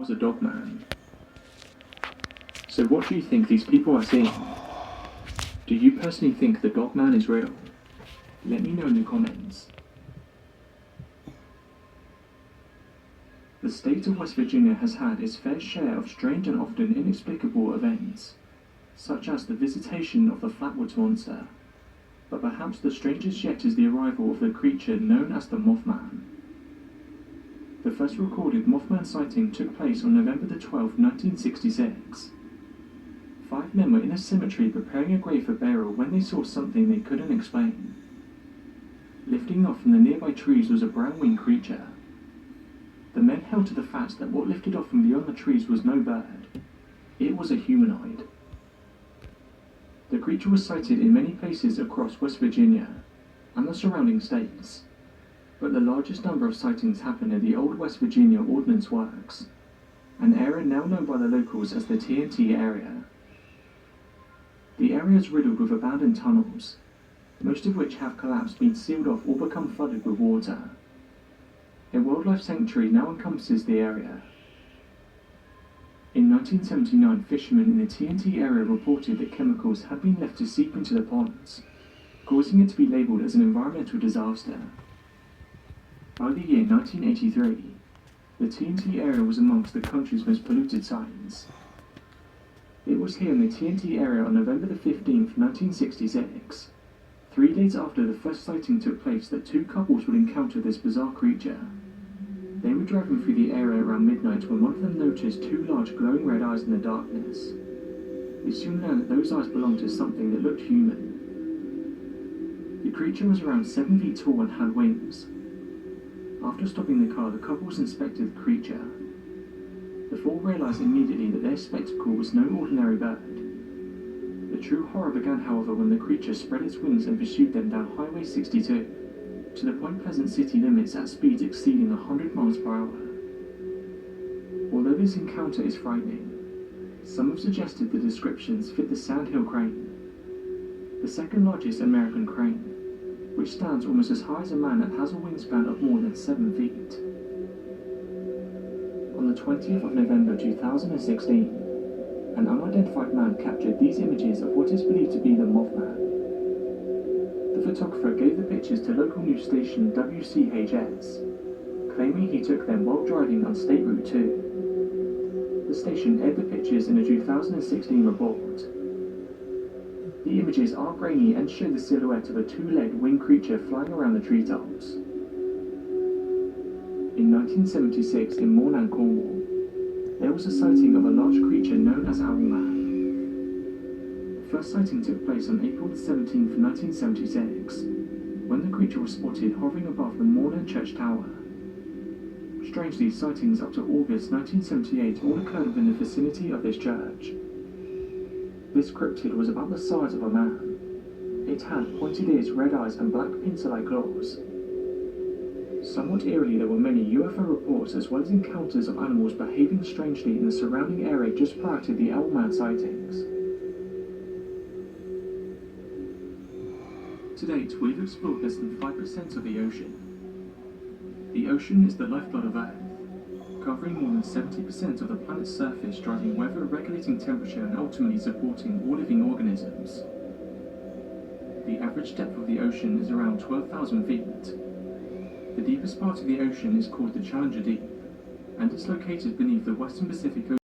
was a dog man. So what do you think these people are seeing? Do you personally think the dog man is real? Let me know in the comments. The state of West Virginia has had its fair share of strange and often inexplicable events, such as the visitation of the Flatwoods Monster. But perhaps the strangest yet is the arrival of the creature known as the Mothman. The first recorded Mothman sighting took place on November the 12th, 1966. 5 men were in a cemetery preparing a grave for burial when they saw something they couldn't explain. Lifting off from the nearby trees was a brown-winged creature. The men held to the fact that what lifted off from beyond the trees was no bird. It was a humanoid. The creature was sighted in many places across West Virginia and the surrounding states, but the largest number of sightings happened in the old West Virginia Ordnance Works, an area now known by the locals as the TNT area. The area is riddled with abandoned tunnels, most of which have collapsed, been sealed off or become flooded with water. A wildlife sanctuary now encompasses the area. In 1979, fishermen in the TNT area reported that chemicals had been left to seep into the ponds, causing it to be labelled as an environmental disaster. By the year 1983, the TNT area was amongst the country's most polluted sites. It was here in the TNT area on November the 15th, 1966, 3 days after the first sighting took place, that 2 couples would encounter this bizarre creature. They were driving through the area around midnight when one of them noticed 2 large glowing red eyes in the darkness. They soon learned that those eyes belonged to something that looked human. The creature was around 7 feet tall and had wings. After stopping the car, the couples inspected the creature. The 4 realized immediately that their spectacle was no ordinary bird. The true horror began, however, when the creature spread its wings and pursued them down Highway 62, to the Point Pleasant city limits at speeds exceeding 100 miles per hour. Although this encounter is frightening, some have suggested the descriptions fit the sandhill crane, the second largest American crane, which stands almost as high as a man and has a wingspan of more than 7 feet. On the 20th of November 2016, an unidentified man captured these images of what is believed to be the Mothman. The photographer gave the pictures to local news station WCHS, claiming he took them while driving on State Route 2. The station aired the pictures in a 2016 report. The images are grainy and show the silhouette of a 2-legged winged creature flying around the treetops. In 1976, in Mornan, Cornwall, there was a sighting of a large creature known as Owlman. The first sighting took place on April 17, 1976, when the creature was spotted hovering above the Mornan Church Tower. Strangely, sightings up to August 1978 all occurred within the vicinity of this church. This cryptid was about the size of a man. It had pointed ears, red eyes, and black pincer-like claws. Somewhat eerily, there were many UFO reports as well as encounters of animals behaving strangely in the surrounding area just prior to the Owlman sightings. To date, we've explored less than 5% of the ocean. The ocean is the lifeblood of Earth, covering more than 70% of the planet's surface, driving weather, regulating temperature, and ultimately supporting all living organisms. The average depth of the ocean is around 12,000 feet. The deepest part of the ocean is called the Challenger Deep, and is located beneath the Western Pacific Ocean.